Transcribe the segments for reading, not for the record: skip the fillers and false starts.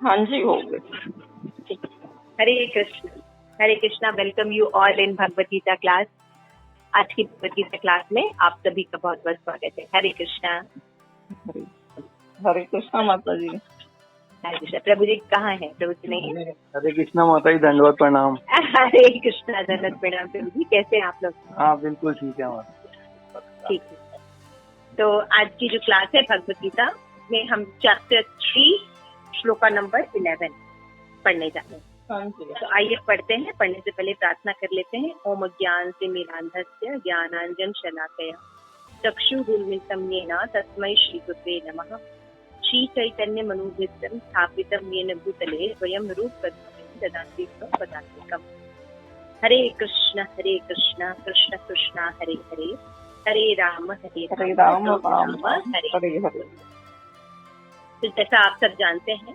हाँ जी, हो गए। ठीक है। Hare Krishna. Welcome you all in Bhagavad Gita class. आज की भगवत गीता क्लास में आप सभी का बहुत बहुत स्वागत है। हरे कृष्णा। हरे कृष्णा माता जी। हरे कृष्णा। प्रभु जी कहाँ है? प्रभु जी नहीं है। हरे कृष्णा माता जी, दंडवत प्रणाम। हरे कृष्णा, दंडवत प्रणाम। प्रभु जी कैसे हैं आप लोग? हाँ बिल्कुल ठीक है माता। ठीक है। तो आज की जो क्लास है भगवत गीता में हम चैप्टर 3 श्लोका नंबर 11 पढ़ने जा रहे हैं। तो आइए पढ़ते हैं। पढ़ने से पहले प्रार्थना कर लेते हैं। ओम ज्ञान से मीरांधस्य ज्ञानांजन शलाकया चक्षुरुन्मिलितं येन तस्मै श्री गुरुवे नमः। श्री चैतन्य मनोभीष्टं स्थापितं येन भूतले स्वयं रूपकं ददाति स्वपदान्तिकम्। हरे कृष्ण कृष्ण कृष्ण हरे हरे, हरे राम राम हरे हरे। तो जैसा आप सब जानते हैं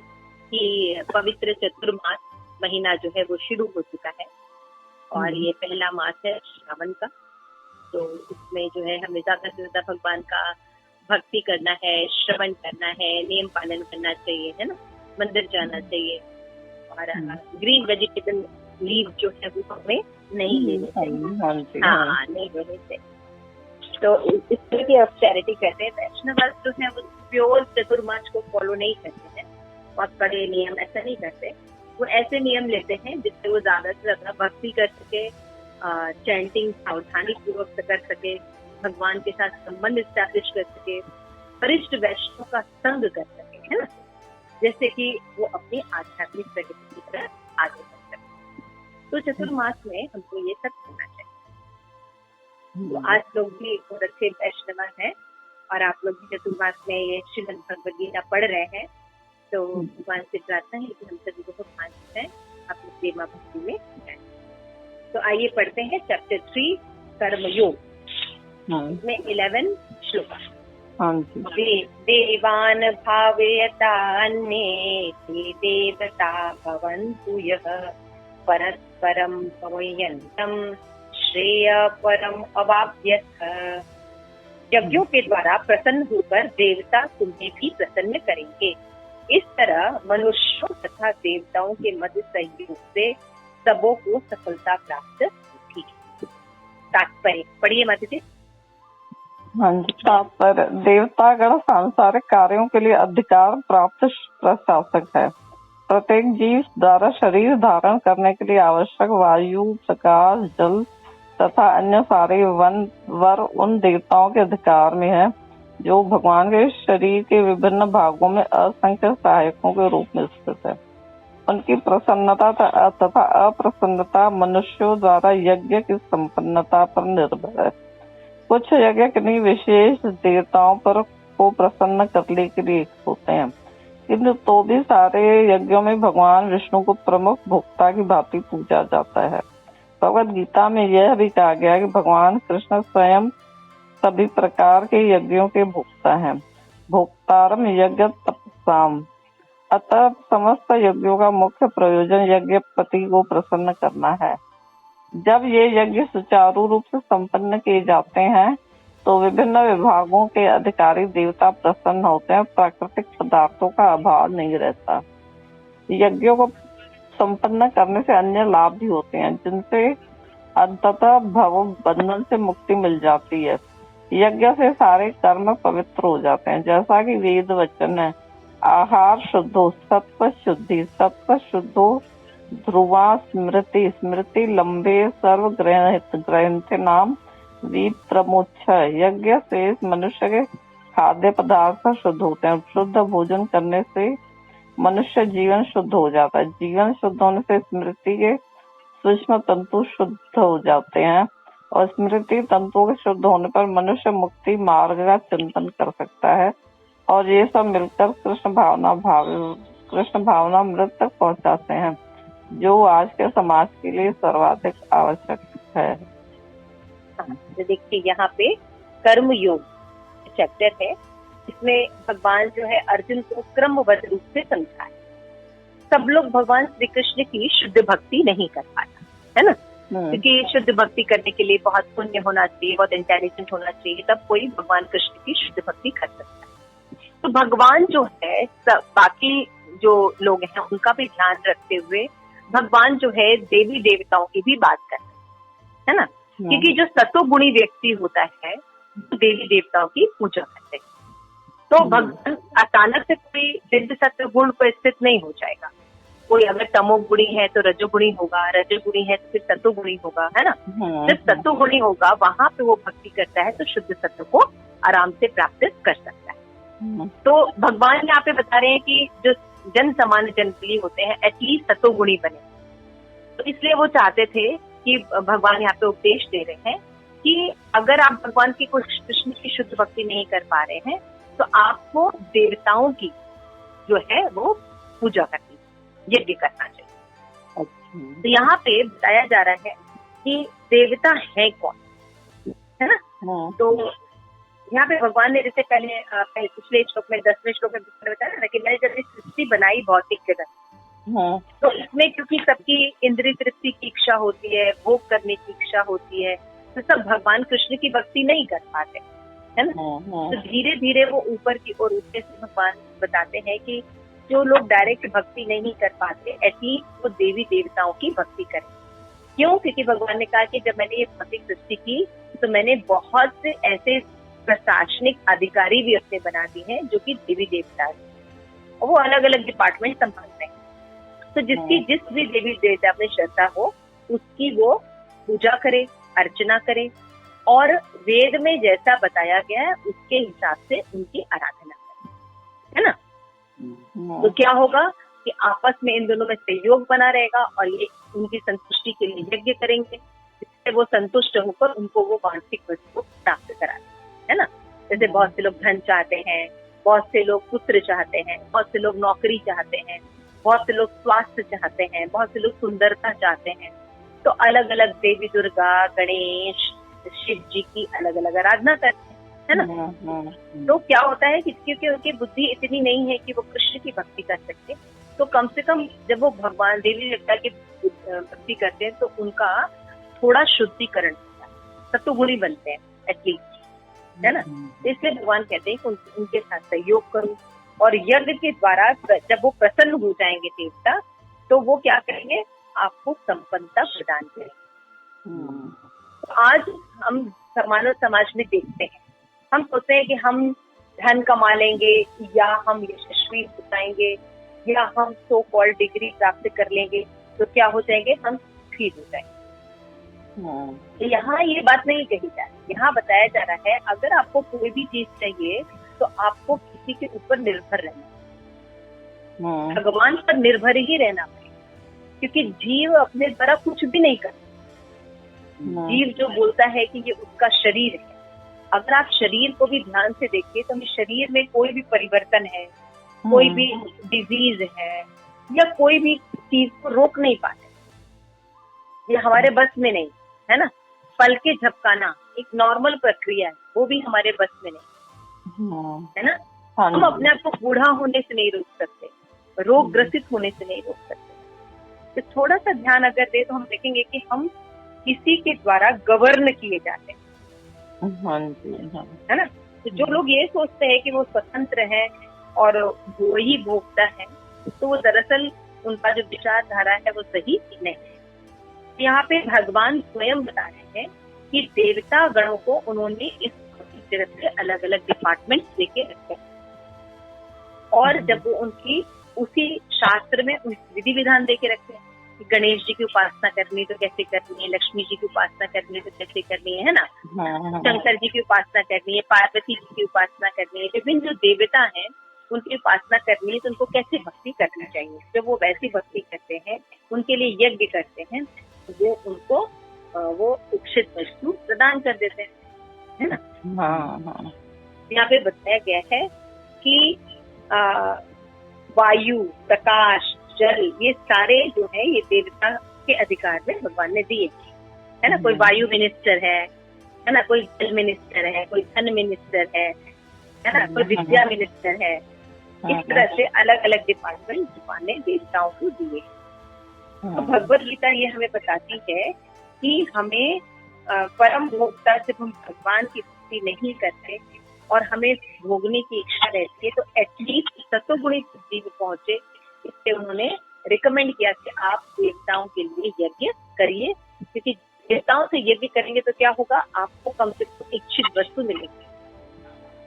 कि पवित्र चतुर्मास महीना जो है वो शुरू हो चुका है और ये पहला मास है श्रावण का। तो इसमें जो है हमें ज्यादा से ज्यादा भगवान का भक्ति करना है, श्रवण करना है, नियम पालन करना चाहिए, है ना। मंदिर जाना चाहिए और ग्रीन वेजिटेबल लीव जो है वो हमें नहीं लेने चाहिए। हाँ, नहीं लेने चाहिए। तो इस तरह की ऑस्टेरिटी करते हैं। वैष्णव जो है वो प्योर चतुर्मास को फॉलो नहीं करते हैं, बहुत बड़े नियम ऐसा नहीं करते। वो ऐसे नियम लेते हैं जिससे वो ज्यादा से ज्यादा भक्ति कर सके, चैंटिंग सावधानी पूर्वक कर सके, भगवान के साथ संबंध स्टैब्लिश कर सके, वरिष्ठ वैष्णव का संग कर सके, है ना, जैसे कि वो अपनी आध्यात्मिक प्रगति की तरफ आगे बढ़ सके। तो चतुर्मास में हमको ये सब करना चाहिए। तो आज लोग भी बहुत अच्छे वैष्णव हैं और आप लोग भी चतुर्मास में ये श्रीमद् भगवद गीता पढ़ रहे हैं। तो भगवान से प्रार्थना है कि हम सभी को भगवान है अपनी प्रेमा भक्ति में जाए। तो आइए पढ़ते हैं चैप्टर 3 कर्मयोग में 11 श्लोक। देवान भावयतान्ये ते देवता भवन्तु यः परस्परं भवयन्तं श्रेय परम अवाप्यथ। यज्ञों के द्वारा प्रसन्न होकर देवता तुम्हें भी प्रसन्न करेंगे। इस तरह मनुष्यों तथा देवताओं के मध्य सहयोग से सबों को सफलता प्राप्त होती है। तात्पर्य पढ़िए माता जी। हाँ जी, तात्पर्य देवतागण सांसारिक कार्यों के लिए अधिकार प्राप्त प्रशासक है। प्रत्येक जीव द्वारा शरीर धारण करने के लिए आवश्यक वायु, प्रकाश, जल तथा अन्य सारे वर उन देवताओं के अधिकार में है जो भगवान के शरीर के विभिन्न भागों में असंख्य सहायकों के रूप में स्थित है। उनकी प्रसन्नता तथा अप्रसन्नता मनुष्यों द्वारा यज्ञ की संपन्नता पर निर्भर है। कुछ यज्ञ किन्हीं विशेष देवताओं पर को प्रसन्न करने के लिए होते हैं, किंतु तो भी सारे यज्ञों में भगवान विष्णु को प्रमुख भोक्ता की भांति पूजा जाता है। भगवद गीता में यह भी कहा गया है कि भगवान कृष्ण स्वयं सभी प्रकार के यज्ञों के भोक्ता हैं। भोक्तारम यज्ञ तपसाम। अतः समस्त यज्ञों का मुख्य प्रयोजन यज्ञपति को प्रसन्न करना है। जब ये यज्ञ सुचारू रूप से संपन्न किए जाते हैं तो विभिन्न विभागों के अधिकारी देवता प्रसन्न होते हैं। प्राकृतिक पदार्थों का अभाव नहीं रहता। यज्ञों को संपन्न करने से अन्य लाभ भी होते हैं जिनसे अंततः भव बंधन से मुक्ति मिल जाती है। यज्ञ से सारे कर्म पवित्र हो जाते हैं, जैसा कि वेद वचन है। आहार शुद्धो सत्व शुद्धि, सत्व शुद्धो ध्रुवा स्मृति, स्मृति लंबे सर्व ग्रंथ नाम विप्रमुच्छ। यज्ञ से मनुष्य के खाद्य पदार्थ शुद्ध होते हैं। शुद्ध भोजन करने से मनुष्य जीवन शुद्ध हो जाता है। जीवन शुद्ध होने से स्मृति के सूक्ष्म तंतु शुद्ध हो जाते हैं और स्मृति तंतुओं के शुद्ध होने पर मनुष्य मुक्ति मार्ग का चिंतन कर सकता है और ये सब मिलकर कृष्ण भावना मृत तक पहुंचाते हैं, जो आज के समाज के लिए सर्वाधिक आवश्यक है। तो देखिए यहाँ पे कर्म योग चैप्टर है। इसमें भगवान जो है अर्जुन को क्रमबद्ध रूप से समझाए। सब लोग भगवान श्री कृष्ण की शुद्ध भक्ति नहीं कर पाता, है ना, क्योंकि शुद्ध भक्ति करने के लिए बहुत पुण्य होना चाहिए, बहुत इंटेलिजेंट होना चाहिए, तब कोई भगवान कृष्ण की शुद्ध भक्ति कर सकता है। तो भगवान जो है बाकी जो लोग हैं उनका भी ध्यान रखते हुए भगवान जो है देवी देवताओं की भी बात करते हैं, है ना। क्योंकि जो सत्वगुणी व्यक्ति होता है वो देवी देवताओं की पूजा करते हैं, तो भगवान अचानक से कोई सिद्ध सत्व गुण पर स्थित नहीं हो जाएगा। कोई अगर तमोगुणी है तो रजोगुणी होगा, रजोगुणी है तो फिर सत्वगुणी होगा, है ना। जब सत्वगुणी होगा वहां पे वो भक्ति करता है तो शुद्ध सत्व को आराम से प्राप्त कर सकता है। तो भगवान यहाँ पे बता रहे हैं कि जो जन सामान्य जन के लिए होते हैं एटलीस्ट सत्वगुणी बने, तो इसलिए वो चाहते थे कि भगवान यहाँ पे उपदेश दे रहे हैं कि अगर आप भगवान की कृष्ण की शुद्ध भक्ति नहीं कर पा रहे हैं तो आपको देवताओं की जो है वो पूजा करनी, यज्ञ करना चाहिए। तो यहाँ पे बताया जा रहा है कि देवता है कौन, है ना। तो यहाँ पे भगवान ने जैसे पहले पिछले श्लोक में 10वें श्लोक में बताया ना कि मैंने जब सृष्टि बनाई भौतिक जगत, तो इसमें क्योंकि सबकी इंद्रिय तृप्ति की इच्छा होती है, भोग करने की इच्छा होती है, तो सब भगवान कृष्ण की भक्ति नहीं कर पाते, है ना। तो धीरे धीरे वो ऊपर की ओर उठने से भगवान बताते हैं कि जो लोग डायरेक्ट भक्ति नहीं कर पाते एटलीस्ट वो देवी देवताओं की भक्ति करें। क्यों? क्योंकि भगवान ने कहा कि जब मैंने ये भौतिक सृष्टि की तो मैंने बहुत से ऐसे प्रशासनिक अधिकारी भी अपने बना दिए हैं जो कि देवी देवता हैं, और वो अलग अलग डिपार्टमेंट संभालते हैं। तो जिसकी जिस भी देवी देवता में श्रद्धा हो उसकी वो पूजा करे, अर्चना करे, और वेद में जैसा बताया गया है उसके हिसाब से उनकी आराधना करे, है ना। तो क्या होगा कि आपस में इन दोनों में सहयोग बना रहेगा और ये उनकी संतुष्टि के लिए यज्ञ करेंगे, जिससे वो संतुष्ट होकर उनको वो वांछित वस्तु प्राप्त कराते है ना। जैसे बहुत से लोग धन चाहते हैं, बहुत से लोग पुत्र चाहते हैं, बहुत से लोग नौकरी चाहते हैं, बहुत से लोग स्वास्थ्य चाहते हैं, बहुत से लोग सुंदरता चाहते हैं। तो अलग अलग देवी दुर्गा, गणेश, शिव जी की अलग अलग आराधना करते हैं, है ना। तो क्या होता है कि क्योंकि उनकी बुद्धि इतनी नहीं है कि वो कृष्ण की भक्ति कर सकते, तो कम से कम जब वो भगवान देवी देवता की भक्ति करते हैं तो उनका थोड़ा शुद्धिकरण होता है, सत्वगुणी बनते हैं एटलीस्ट, है ना। इसलिए भगवान कहते हैं कि उनके साथ सहयोग करो, और यज्ञ के द्वारा जब वो प्रसन्न हो जाएंगे देवता तो वो क्या करेंगे, आपको संपन्नता प्रदान करेंगे। तो आज हम मानव समाज में देखते हैं, हम सोचते हैं कि हम धन कमा लेंगे या हम यशस्वी हो जाएंगे या हम सो कॉल्ड डिग्री प्राप्त कर लेंगे तो क्या हो जाएंगे, हम सुखी हो जाएंगे। तो यहाँ ये बात नहीं कही जा रही, यहाँ बताया जा रहा है अगर आपको कोई भी चीज चाहिए तो आपको किसी के ऊपर निर्भर रहना, भगवान पर निर्भर ही रहना पड़ेगा, क्योंकि जीव अपने द्वारा कुछ भी नहीं करता। जीव जो बोलता है कि ये उसका शरीर है, अगर आप शरीर को भी ध्यान से देखिए तो शरीर में कोई भी परिवर्तन है, कोई भी डिजीज है या कोई भी चीज को रोक नहीं पाते, ये हमारे बस में नहीं है ना। पल के झपकाना एक नॉर्मल प्रक्रिया है, वो भी हमारे बस में नहीं है ना। हम अपने आप को बूढ़ा होने से नहीं रोक सकते, रोग ग्रसित होने से नहीं रोक सकते। तो थोड़ा सा ध्यान अगर दे तो हम देखेंगे कि हम किसी के द्वारा गवर्न किए जाते हैं, है ना। तो जो लोग ये सोचते हैं कि वो स्वतंत्र है और वो ही भोगता है, तो वो दरअसल उनका जो विचारधारा है वो सही नहीं है। यहाँ पे भगवान स्वयं बता रहे हैं कि देवता गणों को उन्होंने इस जगत के अलग अलग डिपार्टमेंट लेके रखे, और जब वो उनकी उसी शास्त्र में विधि विधान देके रखे हैं कि गणेश जी की उपासना करनी तो कैसे करनी है, लक्ष्मी जी की उपासना करनी तो कैसे करनी है ना, शंकर जी की उपासना करनी है, पार्वती जी की उपासना करनी है, विभिन्न जो देवता हैं उनकी उपासना करनी है तो उनको कैसे भक्ति करनी चाहिए। जब वो वैसी भक्ति करते हैं, उनके लिए यज्ञ करते हैं, वो उनको वो इच्छित वस्तु प्रदान कर देते हैं, है ना। यहाँ पे बताया गया है कि वायु, प्रकाश, जल, ये सारे जो है ये देवता के अधिकार में भगवान ने दिए, है ना। कोई वायु मिनिस्टर है ना, कोई जल मिनिस्टर है, कोई धन मिनिस्टर है ना, कोई विद्या मिनिस्टर है। इस तरह से अलग अलग डिपार्टमेंट भगवान ने देवताओं को दिए। तो भगवत गीता ये हमें बताती है कि हमें परम भोक्ता जब हम भगवान की भक्ति नहीं करते और हमें भोगने की इच्छा रहती है तो एटलीस्ट सत्वगुणी बुद्धि में पहुंचे इसलिए उन्होंने रिकमेंड किया कि आप देवताओं के लिए यज्ञ करिए, क्योंकि देवताओं से यज्ञ करेंगे तो क्या होगा, आपको कम से कम इच्छित वस्तु मिलेगी।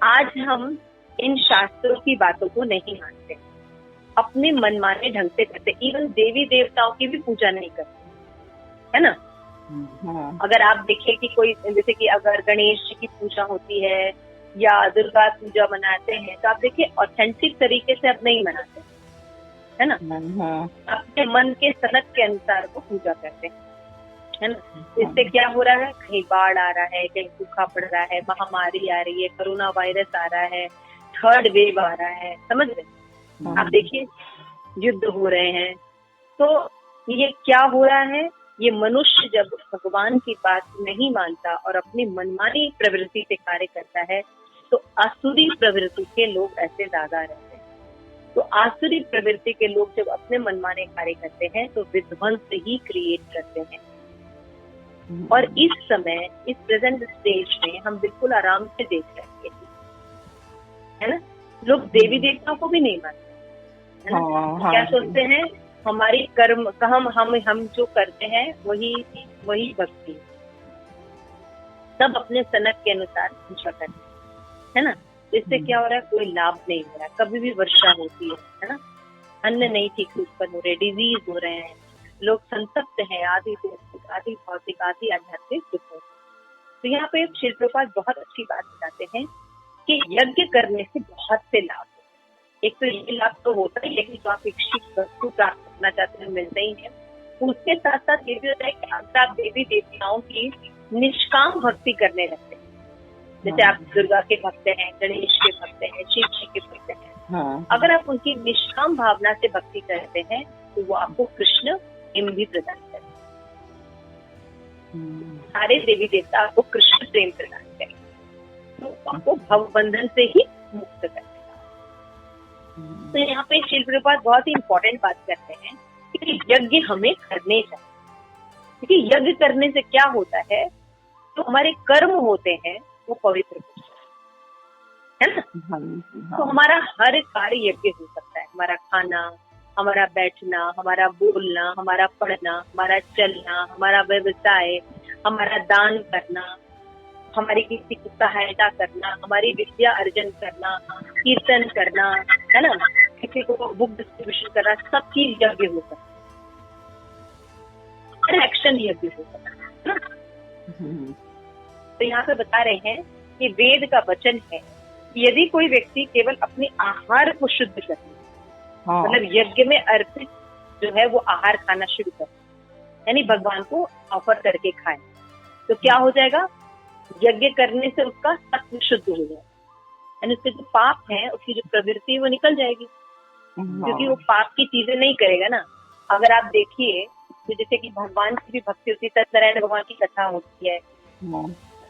आज हम इन शास्त्रों की बातों को नहीं मानते, अपने मनमाने ढंग से करते, इवन देवी देवताओं की भी पूजा नहीं करते, है ना। अगर आप देखें कि कोई, जैसे कि अगर गणेश जी की पूजा होती है या दुर्गा पूजा मनाते हैं, तो आप देखिए ऑथेंटिक तरीके से अब नहीं मनाते, है ना। अपने मन के सनक के अनुसार वो पूजा करते हैं, है ना। इससे क्या हो रहा है, कहीं बाढ़ आ रहा है, कहीं सूखा पड़ रहा है, महामारी आ रही है, कोरोना वायरस आ रहा है, थर्ड वेव आ रहा है, समझ रहे। आप देखिए युद्ध हो रहे हैं, तो ये क्या हो रहा है, ये मनुष्य जब भगवान की बात नहीं मानता और अपनी मनमानी प्रवृत्ति से कार्य करता है, तो आसुरी प्रवृत्ति के लोग ऐसे ज्यादा रहते हैं। तो आसुरी प्रवृत्ति के लोग जब अपने मनमाने कार्य करते हैं तो विध्वंस ही क्रिएट करते हैं। और इस समय, इस प्रेजेंट स्टेज में हम बिल्कुल आराम से देख रहे हैं, है ना। लोग देवी देवताओं को भी नहीं मानते, है ना। क्या सोचते हैं, हमारी कर्म का हम जो करते हैं वही भक्ति, सब अपने सनक के अनुसार पूजा करते हैं, है ना। इससे क्या हो रहा है, कोई लाभ नहीं हो रहा है। कभी भी वर्षा होती है ना, अन्न नहीं ठीक से उत्पन्न हो रहे, डिजीज हो रहे हैं, लोग संतप्त हैं, आदि भौतिक, आदि भौतिक, आदि आध्यात्मिक दुखों। तो यहाँ पे श्रील प्रभुपाद बहुत अच्छी बात बताते हैं कि यज्ञ करने से बहुत से लाभ होते हैं। एक तो ये लाभ तो होता ही है कि जो आप इच्छित वस्तु प्राप्त करना चाहते हैं मिलते ही है, उसके साथ साथ ये भी होता है कि अगर आप देवी देवताओं की निष्काम भक्ति करने लगते हैं, जैसे आप दुर्गा के भक्त हैं, गणेश के भक्त हैं, शिव जी के भक्त हैं, अगर आप उनकी निष्काम भावना से भक्ति करते हैं तो वो आपको कृष्ण प्रेम भी प्रदान करते हैं। सारे देवी देवता आपको कृष्ण प्रेम प्रदान करें, तो आपको भव बंधन से ही मुक्त करेगा। तो यहाँ पे श्रील प्रभुपाद बहुत ही इंपॉर्टेंट बात करते हैं कि यज्ञ हमें करने चाहिए, क्योंकि यज्ञ करने से क्या होता है, जो हमारे कर्म होते हैं वो पवित्र होते हैं, है ना। तो हमारा हर कार्य यज्ञ हो सकता है, हमारा खाना, हमारा बैठना, हमारा बोलना, हमारा पढ़ना, हमारा चलना, हमारा व्यवसाय, हमारा दान करना, हमारी किसी की सहायता करना, हमारी विद्या अर्जन करना, कीर्तन करना, है ना, किसी को बुक डिस्ट्रीब्यूशन करना, सब चीज यज्ञ हो सकता है, हर एक्शन यज्ञ हो सकता है ना। तो यहाँ पे बता रहे हैं कि वेद का वचन है कि यदि कोई व्यक्ति केवल अपने आहार को शुद्ध कर ले, मतलब यज्ञ में अर्पित जो है वो आहार खाना शुरू कर, यानी भगवान को ऑफर करके खाए, तो क्या हो जाएगा, यज्ञ करने से उसका सत्व शुद्ध हो जाएगा, यानी उसके जो पाप है, उसकी जो प्रवृत्ति है वो निकल जाएगी, क्योंकि वो पाप की चीजें नहीं करेगा ना। अगर आप देखिए तो जैसे कि भगवान की भी भक्ति होती है, सत्यनारायण भगवान की कथा होती है,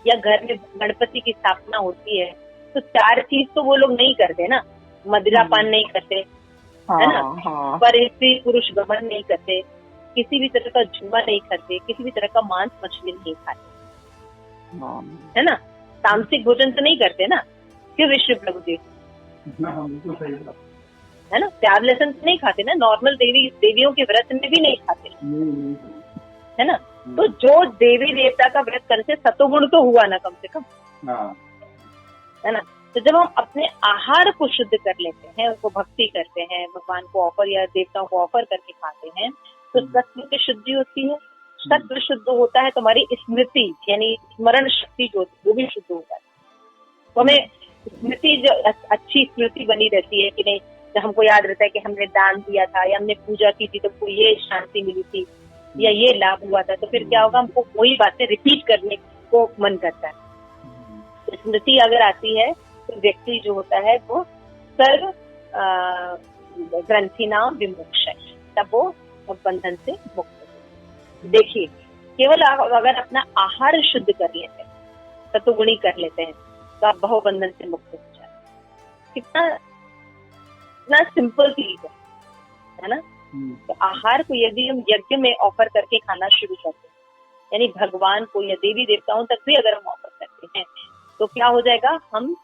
या घर में गणपति की स्थापना होती है, तो चार चीज तो वो लोग नहीं करते ना, मदिरा पान नहीं करते, है ना, पर स्त्री पुरुष गमन नहीं करते, किसी भी तरह का जुआ नहीं करते, किसी भी तरह का मांस मछली नहीं खाते, है ना, तामसिक भोजन तो नहीं करते ना, क्यों विष्णु प्रभु जी, है ना, प्याज लहसुन तो नहीं खाते ना, नॉर्मल देवियों के व्रत में भी नहीं खाते, है ना। तो जो देवी देवता का व्रत करने से सतोगुण तो हुआ ना कम से कम, है ना। तो जब हम अपने आहार को शुद्ध कर लेते हैं, उनको भक्ति करते हैं, भगवान को ऑफर या देवताओं को ऑफर करके खाते हैं, तो सत्व की शुद्धि होती है। सत्व शुद्ध होता है तो हमारी स्मृति यानी स्मरण शक्ति जो होती है वो भी शुद्ध होता है, तो हमें स्मृति जो अच्छी स्मृति बनी रहती है कि नहीं, तो हमको याद रहता है कि हमने दान दिया था या हमने पूजा की थी तो हमको ये शांति मिली थी या ये लाभ हुआ था, तो फिर क्या होगा, हमको वही बातें रिपीट करने को मन करता है। स्मृति अगर आती है तो व्यक्ति जो होता है वो सर्व ग्रंथि नाम विमोक्ष, तब वो बंधन से मुक्त होता है। देखिए, केवल अगर अपना आहार शुद्ध कर लेते हैं, सतोगुणी कर लेते हैं, तो आप बहु बंधन से मुक्त हो जाते हैं। कितना सिंपल चीज है ना। तो आहार को यदि हम यज्ञ में ऑफर करके खाना शुरू करते हैं, यानी भगवान को या देवी देवताओं तक भी अगर हम ऑफर करते हैं, तो क्या हो जाएगा, हम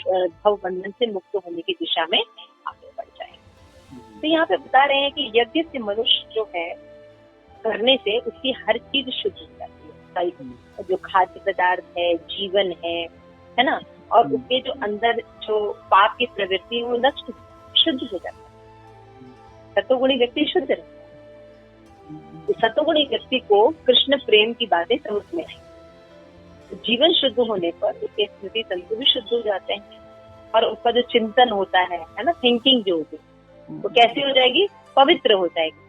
भव बंधन से मुक्त होने की दिशा में आगे बढ़ जाएंगे। तो यहाँ पे बता रहे हैं कि यज्ञ से मनुष्य जो है करने से उसकी हर चीज शुद्ध हो जाती है, जो खाद्य पदार्थ है, जीवन है ना, और उसके जो अंदर जो पाप की प्रवृत्ति है वो नष्ट शुद्ध हो जाता है। सतोगुणी व्यक्ति शुद्ध रहता है। सतोगुणी व्यक्ति को कृष्ण प्रेम की बातें समझ में आई, जीवन शुद्ध होने पर उसके स्मृति तंत्र भी शुद्ध हो जाते हैं, और उसका जो चिंतन होता है ना, थिंकिंग जो होती है वो कैसी हो जाएगी, पवित्र हो जाएगी।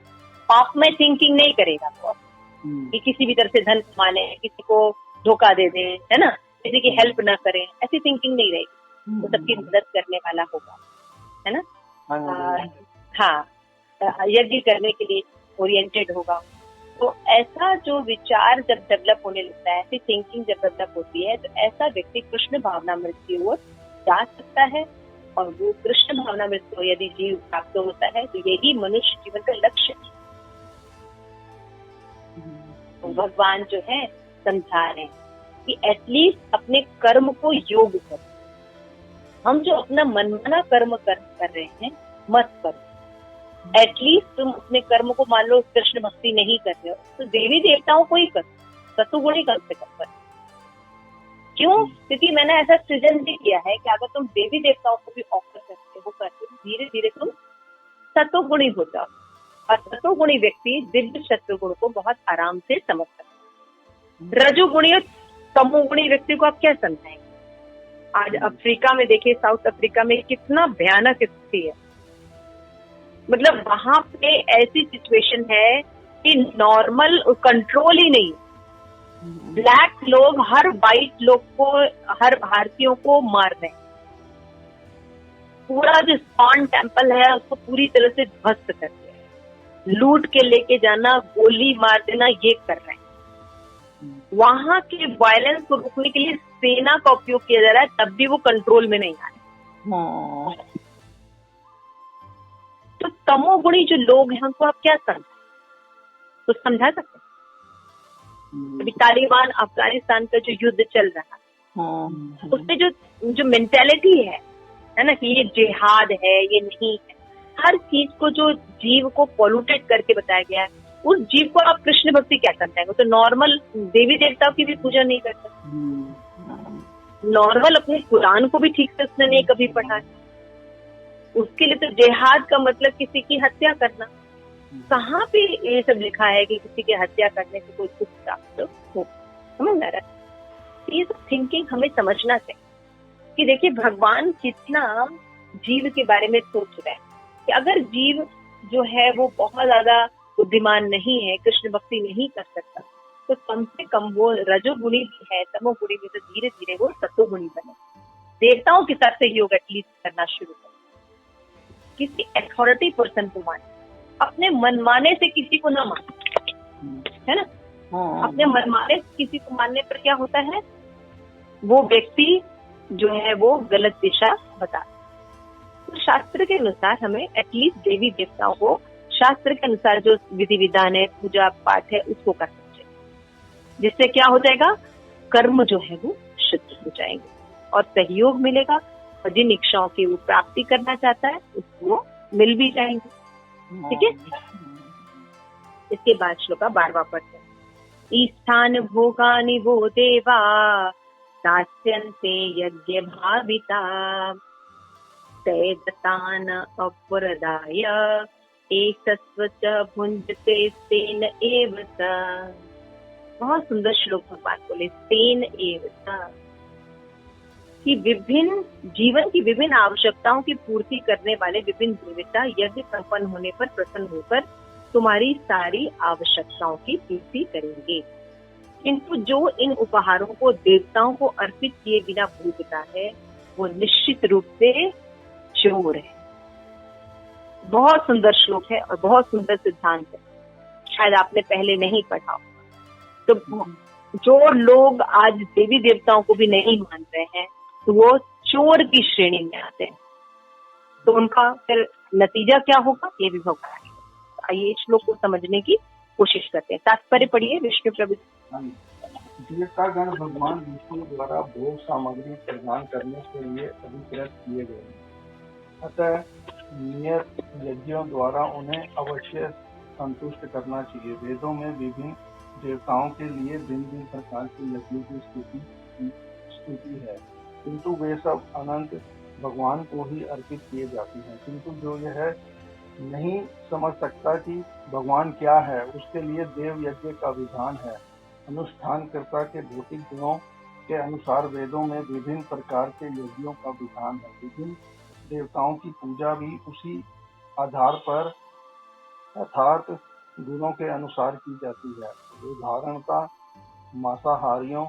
पाप में थिंकिंग नहीं करेगा वो, कि किसी भी तरह से धन कमाने, किसी को धोखा दे दे, है ना, किसी की हेल्प ना करें, ऐसी थिंकिंग नहीं रहेगी। वो सबकी मदद करने वाला होगा, है ना। हाँ, यज्ञ करने के लिए ओरिएंटेड होगा। तो ऐसा जो विचार जब डेवलप होने लगता है, ऐसी थिंकिंग जब डेवलप होती है, तो ऐसा व्यक्ति कृष्ण भावनामृत की ओर जा सकता है, और वो कृष्ण भावनामृत को यदि जीव प्राप्त होता है तो यही मनुष्य जीवन का लक्ष्य है। तो भगवान जो है समझा रहे हैं कि एटलीस्ट अपने कर्म को योग करो। हम जो अपना मनमाना कर्म कर रहे हैं मत करो। एटलीस्ट तुम अपने कर्म को, मान लो कृष्ण भक्ति नहीं कर रहे हो तो देवी देवताओं को ही करो, सतुगुणी कम से कम करो। क्यों? क्योंकि मैंने ऐसा सृजन भी किया है कि अगर तुम देवी देवताओं को भी ऑफर करते हो, धीरे धीरे तुम सतोगुणी हो जाओ। और सतोगुणी व्यक्ति दिव्य शत्रुगुण को बहुत आराम से समझ सकता है। रजोगुणी और तमोगुणी व्यक्ति को आप क्या समझाएंगे? आज अफ्रीका में देखिए, साउथ अफ्रीका में कितना भयानक स्थिति है। मतलब वहां पे ऐसी सिचुएशन है कि नॉर्मल कंट्रोल ही नहीं। ब्लैक लोग हर वाइट लोग को, हर भारतीयों को मार रहे हैं। पूरा जो इस्कॉन टेम्पल है उसको पूरी तरह से ध्वस्त कर दिया है। लूट के लेके जाना, गोली मार देना, ये कर रहे हैं। वहां के वायलेंस को रोकने के लिए सेना का उपयोग किया जा रहा है, तब भी वो कंट्रोल में नहीं आ रहे। तो तमोगुणी जो लोग हैं उनको आप क्या समझाएं? तो समझा सकते हैं? अभी तालिबान अफगानिस्तान का जो युद्ध चल रहा है, उसमें जो मेंटेलिटी है ना, कि ये जिहाद है, ये नहीं है, हर चीज को जो जीव को पॉल्यूटेड करके बताया गया है, उस जीव को आप कृष्ण भक्ति क्या समझाएंगे? तो नॉर्मल देवी देवताओं की भी पूजा नहीं करता, नॉर्मल अपने कुरान को भी ठीक से उसने नहीं कभी पढ़ा है। उसके लिए तो जिहाद का मतलब किसी की हत्या करना। कहाँ पे ये सब लिखा है कि किसी की हत्या करने से कोई कुछ प्राप्त हो? समझ आ रहा है? ये सब थिंकिंग हमें समझना चाहिए कि देखिए भगवान कितना जीव के बारे में सोच रहे हैं कि अगर जीव जो है वो बहुत ज्यादा बुद्धिमान नहीं है, कृष्ण भक्ति नहीं कर सकता, तो कम से कम वो रजोगुणी भी है, तमोगुणी भी, तो धीरे धीरे वो सतोगुणी बने, देवताओं के साथ सहयोग एटलीस्ट करना शुरू करे, किसी अथॉरिटी पर्सन को माने, अपने मनमाने से किसी को ना माने, है ना। अपने मनमाने से किसी को मानने पर क्या होता है, वो व्यक्ति जो है वो गलत दिशा बता। तो शास्त्र के अनुसार हमें एटलीस्ट देवी देवताओं को शास्त्र के अनुसार जो विधि विधान है, पूजा पाठ है, उसको करना चाहिए, जिससे क्या हो जाएगा, कर्म जो है वो शुद्ध हो जाएंगे और सहयोग मिलेगा, और जिन इच्छाओं की वो प्राप्ति करना चाहता है उसको मिल भी जाएंगे। ठीक है। इसके बाद श्लोका 12वां पढ़ते हैं। ईस्थान भोगानि वो देवा दास्यन्ते यज्ञ भाविता तैदतान अपरदाय एकस्व च भुंजते तेन एव स। बहुत सुंदर श्लोक भगवान बोले, तेन एव स, कि विभिन्न जीवन की विभिन्न आवश्यकताओं की पूर्ति करने वाले विभिन्न देवता यज्ञ संपन्न होने पर प्रसन्न होकर तुम्हारी सारी आवश्यकताओं की पूर्ति करेंगे। किंतु जो इन उपहारों को देवताओं को अर्पित किए बिना भोगता है वो निश्चित रूप से चोर है। बहुत सुंदर श्लोक है और बहुत सुंदर सिद्धांत है, शायद आपने पहले नहीं पढ़ा हो। तो जो लोग आज देवी देवताओं को भी नहीं मान रहे हैं तो वो चोर की श्रेणी में आते हैं। तो उनका फिर नतीजा क्या होगा ये भी भगवान है। आइए श्लोक को समझने की कोशिश करते हैं। तात्पर्य पढ़िए विष्णु प्रभु। देवतागण भगवान विष्णु द्वारा भोग सामग्री प्रदान करने के लिए अधिकृत किए गए हैं। अतः नियत यज्ञों द्वारा उन्हें अवश्य संतुष्ट करना चाहिए। वेदों में विभिन्न देवताओं के लिए भिन्न भिन्न प्रकार के यज्ञों की स्तुति है, किंतु वे सब अनंत भगवान को ही अर्पित किए जाते हैं। किंतु जो यह नहीं समझ सकता कि भगवान क्या है, उसके लिए देव यज्ञ का विधान है। अनुष्ठानकर्ता के भौतिक गुणों के अनुसार वेदों में विभिन्न प्रकार के यज्ञों का विधान है। विभिन्न देवताओं की पूजा भी उसी आधार पर अर्थात गुणों के अनुसार की जाती है। उदाहरणतः मांसाहारियों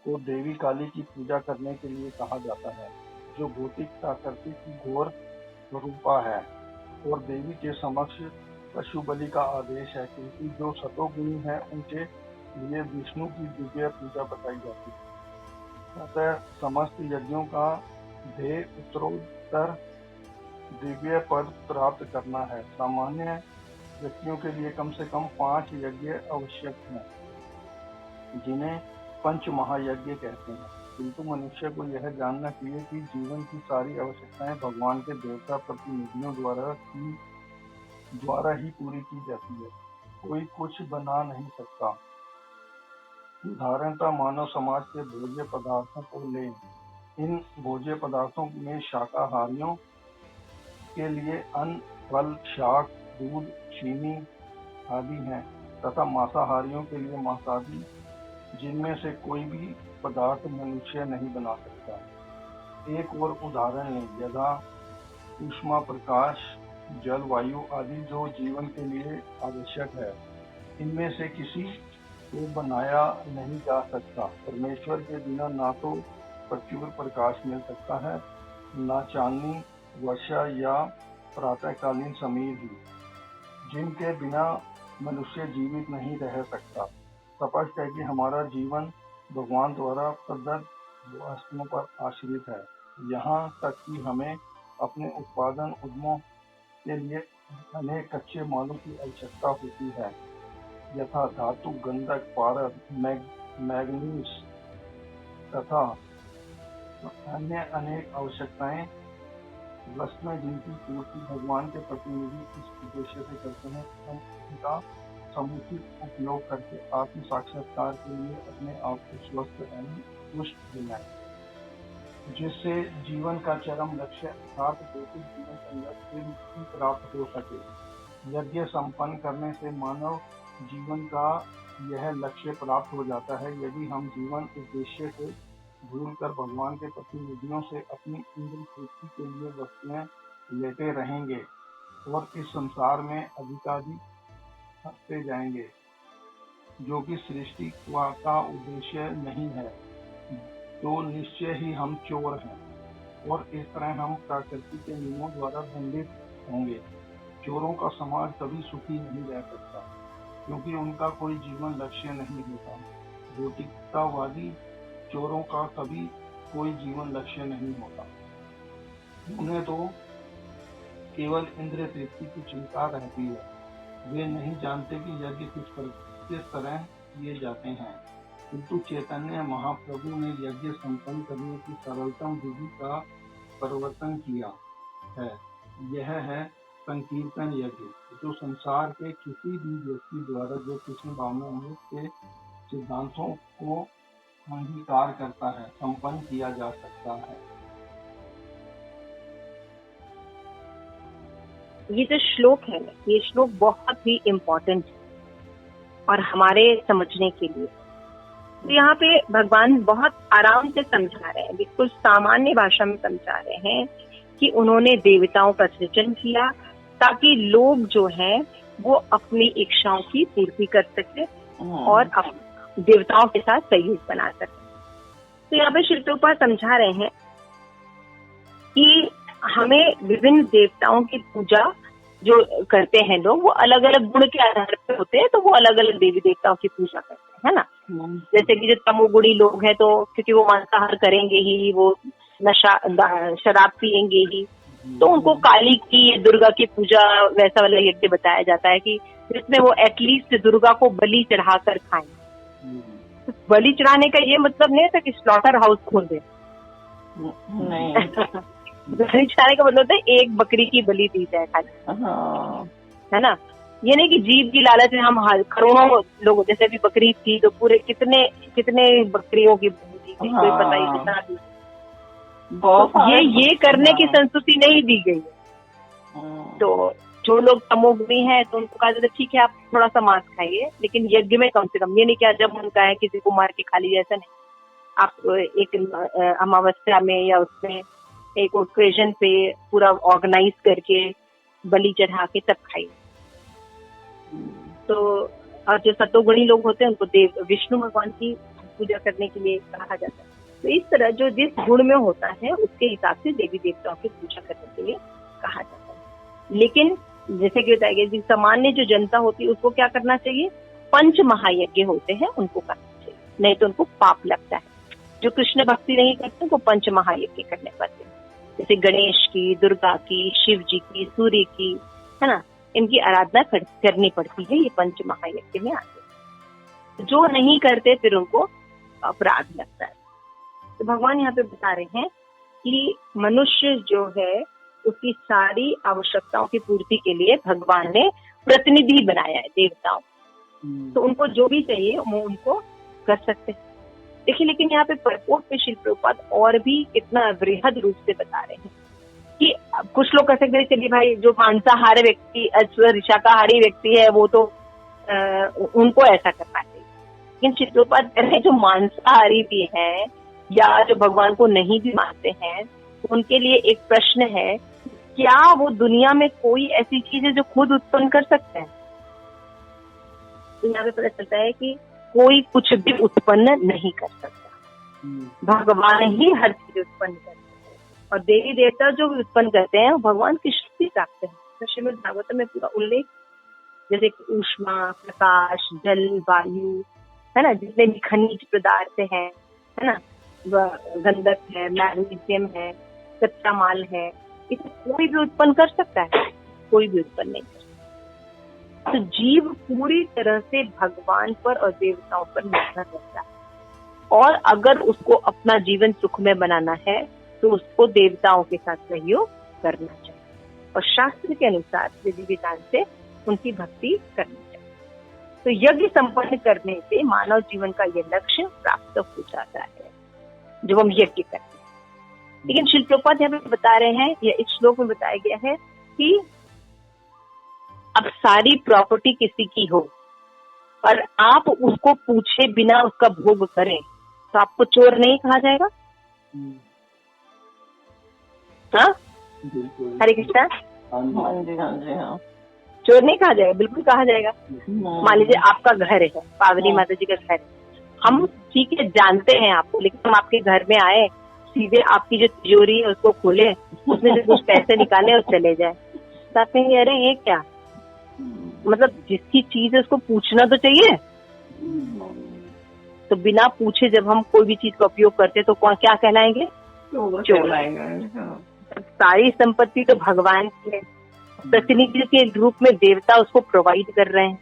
को देवी काली की पूजा करने के लिए कहा जाता है, जो भौतिक प्रकृति की घोर रूपा है, और देवी के समक्ष पशु बलि का आदेश है, क्योंकि जो सतोगुणी है उनके लिए विष्णु की दिव्य पूजा बताई जाती है। अतः समस्त यज्ञों का ध्येय उत्तरोत्तर दिव्य पद प्राप्त करना है। सामान्य व्यक्तियों के लिए कम से कम 5 यज्ञ आवश्यक हैं, जिन्हें पंच महायज्ञ कहते हैं। किंतु मनुष्य को यह जानना चाहिए कि जीवन की सारी आवश्यकताएं भगवान के देवता प्रतिनिधियों द्वारा ही पूरी की जाती है। कोई कुछ बना नहीं सकता। उदाहरणतः मानव समाज के भोज्य पदार्थों को लें। इन भोज्य पदार्थों में शाकाहारियों के लिए अन्न, फल, शाक, दूध, चीनी आदि हैं, तथा मांसाहारियों के लिए मांसाहारी, जिनमें से कोई भी पदार्थ मनुष्य नहीं बना सकता। एक और उदाहरण लें, यथा ऊष्मा, प्रकाश, जल, वायु आदि जो जीवन के लिए आवश्यक है, इनमें से किसी को बनाया नहीं जा सकता। परमेश्वर के बिना ना तो प्रचुर प्रकाश मिल सकता है, न चांदनी, वर्षा या प्रातःकालीन समीर ही, जिनके बिना मनुष्य जीवित नहीं रह सकता। स्पष्ट है कि हमारा जीवन भगवान द्वारा प्रदत्त वस्तुओं पर आश्रित है। यहाँ तक कि हमें अपने उत्पादन उद्यमों के लिए अनेक कच्चे मालों की आवश्यकता होती है, यथा धातु, गंधक, पारद, मैग्नीज तथा अन्य अनेक आवश्यकताएं वस्तुएं, जिनकी पूर्ति भगवान के प्रतिनिधि इस उद्देश्य से करते हैं कि हम उनका समुचित उपयोग करके आत्म साक्षात्कार के लिए अपने आप को स्वस्थ एवं पुष्ट बनाएं, जिससे जीवन का चरम लक्ष्य अर्थात भौतिक जीवन संघर्ष से मुक्ति प्राप्त हो सके। यज्ञ संपन्न करने से मानव जीवन का यह लक्ष्य प्राप्त हो जाता है। यदि हम जीवन उद्देश्य को भूलकर भगवान के प्रतिनिधियों से अपनी इंद्रिय तृप्ति के लिए वस्तुएं लेते रहेंगे और इस संसार में अधिकाधिक फंसते जाएंगे, जो कि सृष्टि का उद्देश्य नहीं है, तो निश्चय ही हम चोर हैं, और इस तरह हम प्रकृति के नियमों द्वारा दंडित होंगे। चोरों का समाज कभी सुखी नहीं रह सकता, क्योंकि उनका कोई जीवन लक्ष्य नहीं होता। भौतिकतावादी चोरों का कभी कोई जीवन लक्ष्य नहीं होता। उन्हें तो केवल इंद्रिय तृप्ति की चिंता रहती है। वे नहीं जानते कि यज्ञ किस तरह किए जाते हैं। किंतु चैतन्य महाप्रभु ने यज्ञ संपन्न करने की सरलतम विधि का परिवर्तन किया है। यह है संकीर्तन यज्ञ, जो संसार के किसी भी व्यक्ति द्वारा जो कृष्ण भावनामृत के सिद्धांतों को अंगीकार करता है, संपन्न किया जा सकता है। ये जो श्लोक है, ये श्लोक बहुत ही इम्पोर्टेंट है और हमारे समझने के लिए। तो यहाँ पे भगवान बहुत आराम से समझा रहे हैं, बिल्कुल सामान्य भाषा में समझा रहे हैं कि उन्होंने देवताओं का सृजन किया ताकि लोग जो हैं वो अपनी इच्छाओं की पूर्ति कर सके और देवताओं के साथ सहयोग बना सके। तो यहाँ पे श्री प्रभुपाद समझा रहे हैं कि हमें विभिन्न देवताओं की पूजा जो करते हैं लोग, वो अलग अलग गुण के आधार पर होते हैं, तो वो अलग अलग देवी देवताओं की पूजा करते हैं, है ना। जैसे कि जो तमोगुणी लोग हैं, तो क्योंकि वो मांसाहार करेंगे ही, वो नशा शराब पियेंगे ही, तो उनको काली की, दुर्गा की पूजा वैसा वाला यज्ञ बताया जाता है कि जिसमें वो एटलीस्ट दुर्गा को बलि चढ़ाकर खाएं। तो बलि चढ़ाने का ये मतलब नहीं था कि स्लॉटर हाउस खोल दे, बलि चढ़ाने का मतलब होता है एक बकरी की बलि दी जाए खाली, है ना। ये नहीं कि जीव की लालच में हम करोड़ों लोग, जैसे अभी बकरीद थी तो पूरे कितने कितने बकरियों की बलि दी गई, कोई पता ही कितना दी। ये करने की संस्कृति नहीं दी गई है। तो जो लोग तमोगुणी हैं तो उनको कहा जाता है ठीक है आप थोड़ा सा मांस खाइए, लेकिन यज्ञ में कम से कम। ये नहीं क्या जब उनका है किसी को मार के खा लीजिए, ऐसा नहीं। आप एक अमावस्या में या उसमें एक ओकेजन पे पूरा ऑर्गेनाइज करके बलि चढ़ा के तब खाइए। तो और जो सतोगुणी लोग होते हैं उनको देव विष्णु भगवान की पूजा करने के लिए कहा जाता है। तो इस तरह जो जिस गुण में होता है उसके हिसाब से देवी देवताओं की पूजा करने के लिए कहा जाता है। लेकिन जैसे कि बताया गया, सामान्य जो जनता होती है उसको क्या करना चाहिए, 5 महायज्ञ होते हैं उनको करना चाहिए, नहीं तो उनको पाप लगता है। जो कृष्ण भक्ति नहीं करते उनको 5 महायज्ञ करने पड़ते हैं, जैसे गणेश की, दुर्गा की, शिव जी की, सूर्य की, है ना, इनकी आराधना करनी पड़ती है। ये 5 महायज्ञ में आते हैं। जो नहीं करते फिर उनको अपराध लगता है। तो भगवान यहाँ पे बता रहे हैं कि मनुष्य जो है उसकी सारी आवश्यकताओं की पूर्ति के लिए भगवान ने प्रतिनिधि बनाया है देवताओं। तो उनको जो भी चाहिए वो उनको कर सकते हैं। देखिए, लेकिन यहाँ पे परपोट पे शिल प्रभुपाद और भी कितना वृहद रूप से बता रहे हैं कि कुछ लोग कह सकते हैं चलिए भाई जो मांसाहारी व्यक्ति, शाकाहारी व्यक्ति है वो तो उनको ऐसा करना चाहिए। लेकिन शिल प्रभुपाद कह रहे हैं जो मांसाहारी भी हैं या जो भगवान को नहीं भी मानते हैं उनके लिए एक प्रश्न है, क्या वो दुनिया में कोई ऐसी चीज है जो खुद उत्पन्न कर सकते हैं? तो यहाँ पे पता चलता है कि कोई कुछ भी उत्पन्न नहीं कर सकता, भगवान ही हर चीज उत्पन्न करते हैं। और देवी देवता जो भी उत्पन्न करते हैं भगवान की शक्ति प्राप्त है। तो श्रीमद् भागवत में पूरा उल्लेख, जैसे ऊष्मा, प्रकाश, जल, वायु, है ना, जितने भी खनिज पदार्थ है ना, गंधक है, मैग्नीशियम है, कच्चा माल है, इसे कोई भी उत्पन्न कर सकता है? कोई भी उत्पन्न नहीं कर सकता। तो जीव पूरी तरह से भगवान पर और देवताओं पर निर्भर रहता है, और अगर उसको अपना जीवन सुखमय बनाना है तो उसको देवताओं के साथ सहयोग करना चाहिए और शास्त्र के अनुसार विधि विधान से उनकी भक्ति करनी चाहिए। तो यज्ञ संपन्न करने से मानव जीवन का यह लक्ष्य प्राप्त हो जाता है जब हम यज्ञ करते हैं। लेकिन शिल प्रभुपाद यहाँ पे बता रहे हैं, या इस श्लोक में बताया गया है कि अब सारी प्रॉपर्टी किसी की हो और आप उसको पूछे बिना उसका भोग करें तो आपको चोर नहीं कहा जाएगा? हाँ, हरे कृष्णा, चोर नहीं कहा जाएगा, बिल्कुल कहा जाएगा। मान लीजिए आपका घर है, पावनी माता जी का घर है, हम ठीक है जानते हैं आपको, लेकिन हम आपके घर में आए, सीधे आपकी जो तिजोरी है उसको खोले, उसमें से कुछ पैसे निकाले और चले जाए, तो आप कहेंगे अरे ये क्या? मतलब जिसकी चीज है उसको पूछना तो चाहिए। तो बिना पूछे जब हम कोई भी चीज का उपयोग करते तो क्या कहलाएंगे? चोर। सारी संपत्ति तो भगवान की है, प्रतिनिधि के रूप में देवता उसको प्रोवाइड कर रहे हैं।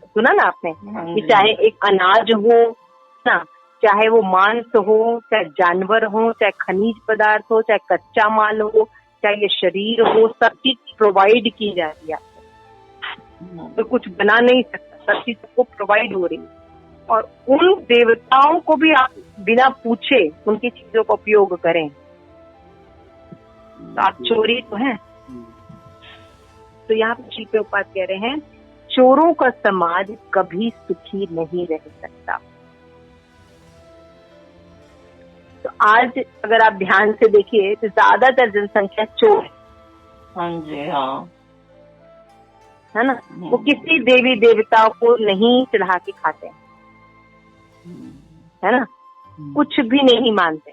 सुना ना आपने कि चाहे एक अनाज हो ना, चाहे वो मांस हो, चाहे जानवर हो, चाहे खनिज पदार्थ हो, चाहे कच्चा माल हो, चाहे ये शरीर हो, सब चीज प्रोवाइड की जा रही है आपको। तो कुछ बना नहीं सकता, सब चीज सबको प्रोवाइड हो रही है। और उन देवताओं को भी आप बिना पूछे उनकी चीजों का उपयोग करें तो आप चोरी तो हैं। तो यहाँ पे श्री प्रभुपाद कह रहे हैं चोरों का समाज कभी सुखी नहीं रह सकता। तो आज अगर आप ध्यान से देखिए तो ज्यादातर जनसंख्या चोर है। हाँ जी, हाँ, है ना, वो किसी देवी देवताओं को नहीं चढ़ा के खाते हैं, है ना, कुछ भी नहीं मानते।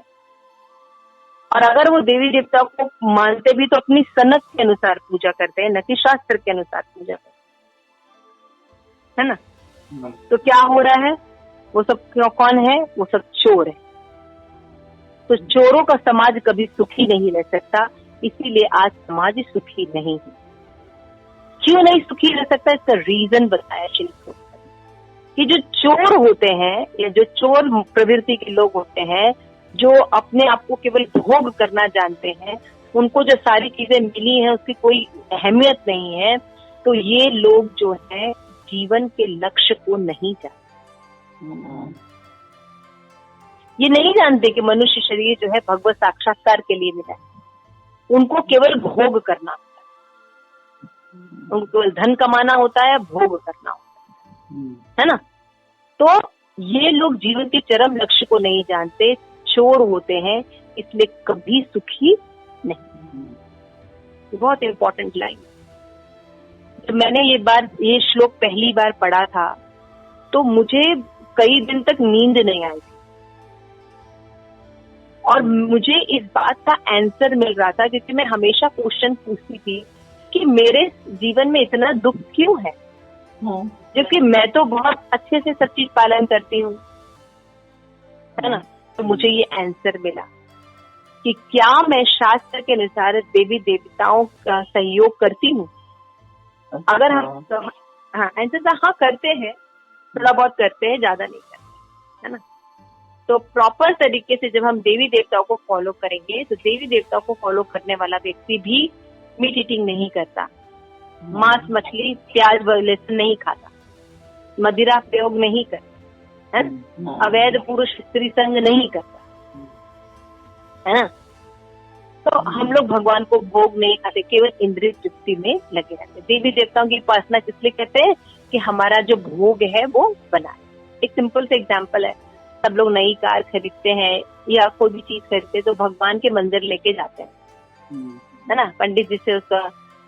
और अगर वो देवी देवताओं को मानते भी तो अपनी सनक के अनुसार पूजा करते हैं, न कि शास्त्र के अनुसार पूजा करते हैं, है ना। तो क्या हो रहा है, वो सब कौन है? वो सब चोर है। तो चोरों का समाज कभी सुखी नहीं रह सकता, इसीलिए आज समाज सुखी नहीं है। क्यों नहीं सुखी रह सकता? इसका रीजन बताया श्री कि जो चोर होते हैं या जो चोर प्रवृत्ति के लोग होते हैं जो अपने आप को केवल भोग करना जानते हैं, उनको जो सारी चीजें मिली हैं उसकी कोई अहमियत नहीं है, तो ये लोग जो है जीवन के लक्ष्य को नहीं जानते। ये नहीं जानते कि मनुष्य शरीर जो है भगवत साक्षात्कार के लिए मिला है। उनको केवल भोग करना होता है, उनको केवल धन कमाना होता है, भोग करना होता है ना। तो ये लोग जीवन के चरम लक्ष्य को नहीं जानते, चोर होते हैं, इसलिए कभी सुखी नहीं। बहुत इंपॉर्टेंट लाइन। जब मैंने ये श्लोक पहली बार पढ़ा था तो मुझे कई दिन तक नींद नहीं आई थी, और मुझे इस बात का आंसर मिल रहा था, क्योंकि मैं हमेशा क्वेश्चन पूछती थी कि मेरे जीवन में इतना दुख क्यों है, जबकि मैं तो बहुत अच्छे से सब चीज पालन करती हूँ, है ना। तो मुझे ये आंसर मिला कि क्या मैं शास्त्र के अनुसार देवी देवताओं का सहयोग करती हूँ। अगर हम आंसर था हाँ करते हैं, थोड़ा बहुत करते हैं, ज्यादा नहीं करते, है ना। तो प्रॉपर तरीके से जब हम देवी देवताओं को फॉलो करेंगे, तो देवी देवताओं को फॉलो करने वाला व्यक्ति भी मीट ईटिंग नहीं करता, मांस मछली प्याज लहसुन नहीं खाता, मदिरा प्रयोग नहीं करता, है, अवैध पुरुष स्त्री संग नहीं करता, है ना। तो हम लोग भगवान को भोग नहीं खाते, केवल इंद्रिय तृप्ति में लगे रहते। देवी देवताओं की उपासना किस लिए कहते हैं कि हमारा जो भोग है वो बनाए। एक सिंपल से एग्जांपल है, सब लोग नई कार खरीदते हैं या कोई भी चीज खरीदते हैं तो भगवान के मंदिर लेके जाते हैं, है ना। पंडित जी से उसका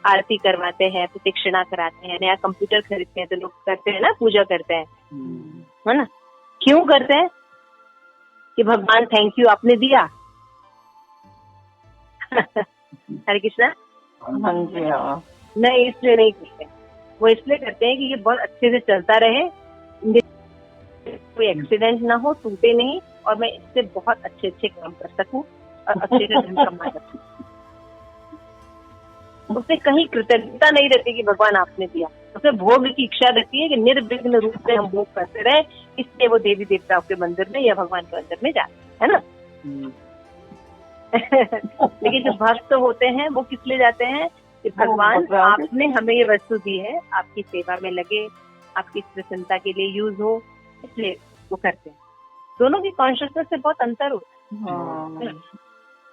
आरती करवाते हैं, प्रदक्षिणा कराते हैं। नया कंप्यूटर खरीदते हैं तो लोग करते हैं ना, पूजा करते हैं, है ना। क्यों करते हैं? कि भगवान थैंक यू आपने दिया। हरे कृष्णा। हाँ जी। हाँ, नहीं, इसलिए नहीं करते, वो इसलिए करते हैं कि ये बहुत अच्छे से चलता रहे, कोई एक्सीडेंट ना हो, टूटे नहीं, और मैं इससे बहुत अच्छे अच्छे काम कर सकूं और अच्छे से धन कमा सकूं। उससे कहीं कृतज्ञता नहीं रहती कि भगवान आपने दिया, उसे भोग की इच्छा रहती है कि निर्विघ्न रूप से हम भोग करते रहे, इसलिए वो देवी देवताओं के मंदिर में या भगवान के मंदिर में जाते हैं, है ना। लेकिन जो भक्त होते हैं वो किस लिए जाते हैं कि भगवान आपने हमें ये वस्तु दी है, आपकी सेवा में लगे, आपकी प्रसन्नता के लिए यूज हो, इसलिए वो करते हैं। दोनों की कॉन्शियसनेस से बहुत अंतर होता है।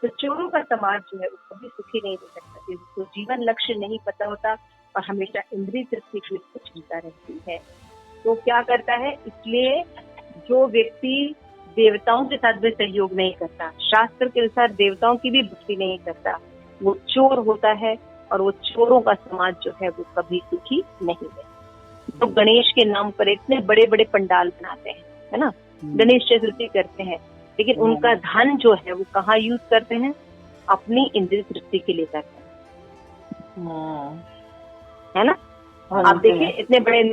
तो चोरों का समाज जो है वो कभी सुखी नहीं रह सकता, जिसको जीवन लक्ष्य नहीं पता होता और हमेशा इंद्रिय तृप्ति की चिंता रहती है। तो क्या करता है, इसलिए जो व्यक्ति देवताओं के साथ भी सहयोग नहीं करता, शास्त्र के अनुसार देवताओं की भी भक्ति नहीं करता, वो चोर होता है, और वो चोरों का समाज जो है वो कभी सुखी नहीं है। तो गणेश के नाम पर इतने बड़े बड़े पंडाल बनाते हैं, है ना, गणेश चतुर्थी करते हैं, लेकिन उनका धन जो है वो कहाँ यूज करते हैं? अपनी इंद्रिय तृप्ति के लिए करते हैं, है ना। आप देखिए इतने बड़े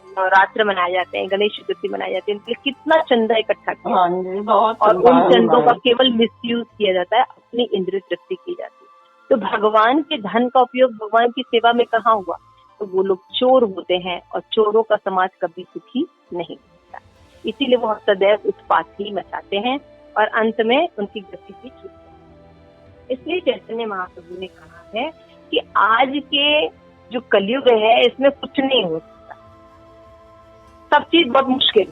नवरात्र मनाए जाते हैं, गणेश चतुर्थी मनाई जाती है, कितना चंदा इकट्ठा किया, और उन चंदों का केवल मिसयूज किया जाता है, अपनी इंद्रिय तृप्ति की जाती है। तो भगवान के धन का उपयोग भगवान की सेवा में कहाँ हुआ? तो वो लोग चोर होते हैं, और चोरों का समाज कभी सुखी नहीं होता, इसीलिए वो सदैव उत्पात ही मचाते हैं, और अंत में उनकी गति भी छूटती है। इसलिए चैतन्य महाप्रभु ने कहा है कि आज के जो कलयुग है इसमें कुछ नहीं हो सकता, सब चीज बहुत मुश्किल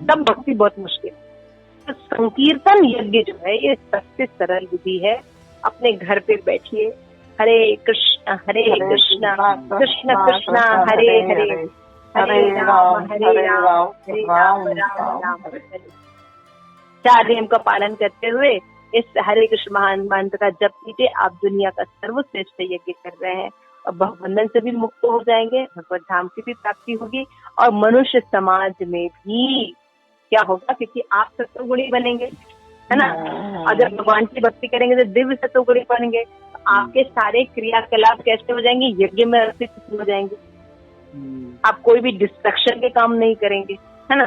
सब भक्ति बहुत मुश्किल। तो संकीर्तन यज्ञ जो है ये सबसे सरल विधि है। अपने घर पे बैठिए, हरे कृष्ण कृष्ण कृष्ण हरे हरे, हरे राम राम राम हरे। 4 नियम का पालन करते हुए इस हरे कृष्ण महान मंत्र का जप कीजिए। आप दुनिया का सर्वश्रेष्ठ यज्ञ कर रहे हैं, और बहुबंधन से भी मुक्त हो जाएंगे, भगवत धाम की भी प्राप्ति होगी, और मनुष्य समाज में भी क्या होगा, क्योंकि आप सत्वगुणी बनेंगे, है ना। और जब भगवान की भक्ति करेंगे तो दिव्य सत्वगुणी बनेंगे, तो आपके सारे क्रियाकलाप कैसे हो जाएंगे? यज्ञ में अर्पित हो जाएंगे। आप कोई भी डिस्ट्रक्शन के काम नहीं करेंगे, है ना।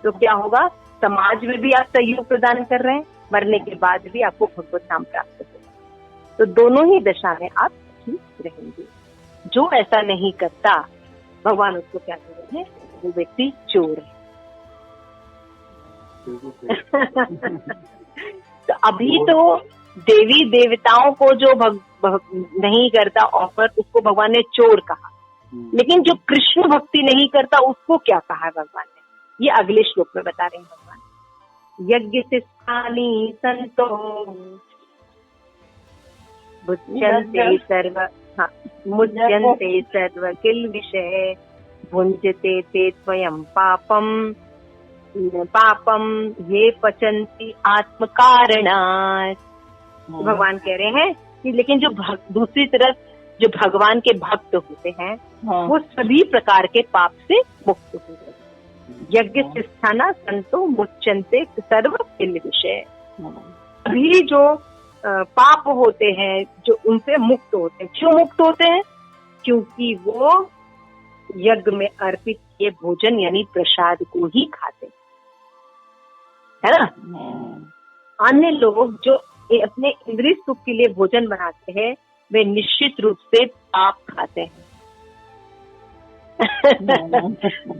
तो क्या होगा, समाज में भी आप सहयोग प्रदान कर रहे हैं, मरने के बाद भी आपको भगवत धाम प्राप्त होगा। तो दोनों ही दशा में आप ठीक रहेंगे। जो ऐसा नहीं करता, भगवान उसको क्या कर रहे हैं? वो व्यक्ति चोर है। तो अभी तो देवी देवताओं को जो नहीं करता ऑफर, उसको भगवान ने चोर कहा। लेकिन जो कृष्ण भक्ति नहीं करता उसको क्या कहा है भगवान ने, ये अगले श्लोक में बता रहे हैं भगवान। यज्ञ स्थानी संतो मुच्यन्ते सर्व किल विषय भुंजते ते स्वयं पापम ये पचन्ति आत्म कारणात्। भगवान कह रहे हैं कि लेकिन जो दूसरी तरफ जो भगवान के भक्त होते हैं वो सभी प्रकार के पाप से मुक्त होते हैं। यज्ञ स्थाना संतो मुच्यन्ते सर्व किल विषय। अभी जो पाप होते हैं जो उनसे मुक्त होते हैं। क्यों मुक्त होते हैं? क्योंकि वो यज्ञ में अर्पित किए भोजन यानी प्रसाद को ही खाते है ना। अन्य लोग जो अपने इंद्रिय सुख के लिए भोजन बनाते हैं वे निश्चित रूप से पाप खाते हैं।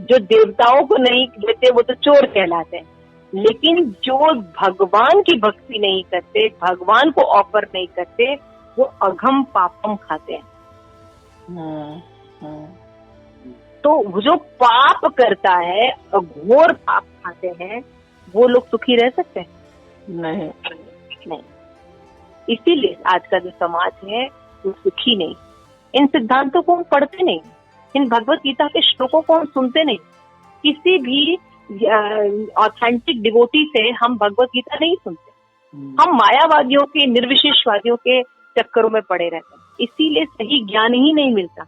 जो देवताओं को नहीं लेते वो तो चोर कहलाते हैं। लेकिन जो भगवान की भक्ति नहीं करते, भगवान को ऑफर नहीं करते, वो अघम पापम खाते हैं। तो जो पाप करता है, घोर पाप खाते हैं, वो लोग सुखी रह सकते हैं? नहीं। इसीलिए आज का जो समाज है वो सुखी नहीं। इन सिद्धांतों को हम पढ़ते नहीं, इन भगवत गीता के श्लोकों को हम सुनते नहीं। किसी भी ऑथेंटिक डिवोटी से हम भगवत गीता नहीं सुनते। हम मायावादियों के, निर्विशेषवादियों के चक्करों में पड़े रहते हैं। इसीलिए सही ज्ञान ही नहीं मिलता।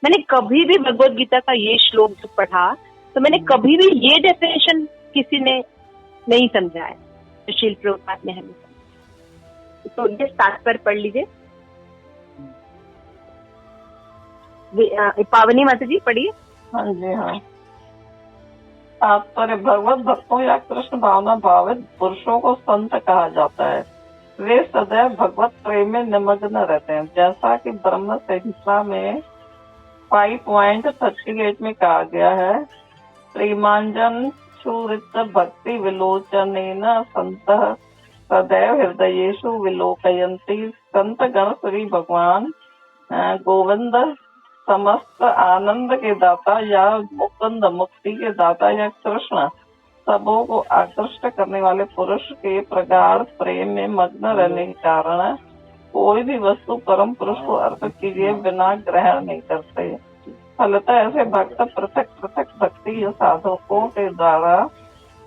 मैंने कभी भी भगवत गीता का ये श्लोक जो पढ़ा तो मैंने कभी भी ये डेफिनेशन किसी ने नहीं समझा है, तो श्रील प्रभुपाद ने हमें समझा। तो ये तात्पर्य पढ़ लीजिए। पावनी माता जी पढ़िए। हाँ जी हाँ। तात्पर्य, भगवत भक्तों या कृष्ण भावना भावित पुरुषों को संत कहा जाता है। वे सदैव भगवत प्रेम में निमग्न रहते हैं। जैसा कि ब्रह्म संहिता में 5.38 में कहा गया है, प्रेमांजन सुहृत भक्ति विलोचनेन संतः सदैव हृदयेषु विलोकयन्ति। संत गण श्री भगवान गोविंद समस्त आनंद के दाता या मुकुंद मुक्ति के दाता या कृष्ण सबों को आकृष्ट करने वाले पुरुष के प्रगाढ़ प्रेम में मग्न रहने के कारण कोई भी वस्तु परम पुरुष को अर्पित किए बिना ग्रहण नहीं करते। फलतः ऐसे भक्त पृथक पृथक भक्ति साधकों के द्वारा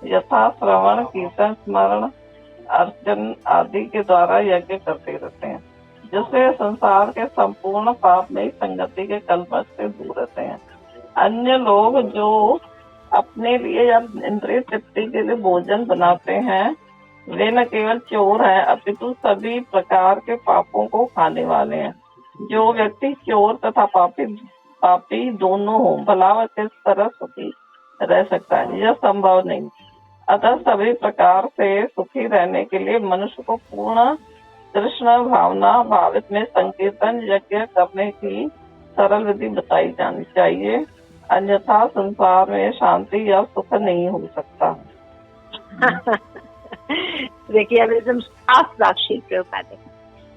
यथा श्रवण कीर्तन स्मरण अर्चन आदि के द्वारा यज्ञ करते रहते हैं, जिससे संसार के संपूर्ण पाप में संगति के कल्पश से दूर रहते हैं। अन्य लोग जो अपने लिए या इंद्रिय तृप्ति के लिए भोजन बनाते हैं वे न केवल चोर हैं अपितु सभी प्रकार के पापों को खाने वाले हैं। जो व्यक्ति चोर तथा पापी दोनों हो भला वह किस तरह सुखी रह सकता है? यह संभव नहीं। अतः सभी प्रकार से सुखी रहने के लिए मनुष्य को पूर्ण कृष्ण भावना भावित में संकीर्तन यज्ञ करने की सरल विधि बताई जानी चाहिए, अन्यथा संसार में शांति या सुख नहीं हो सकता। देखिए अब एकदम साफ साक्षी प्रयोग,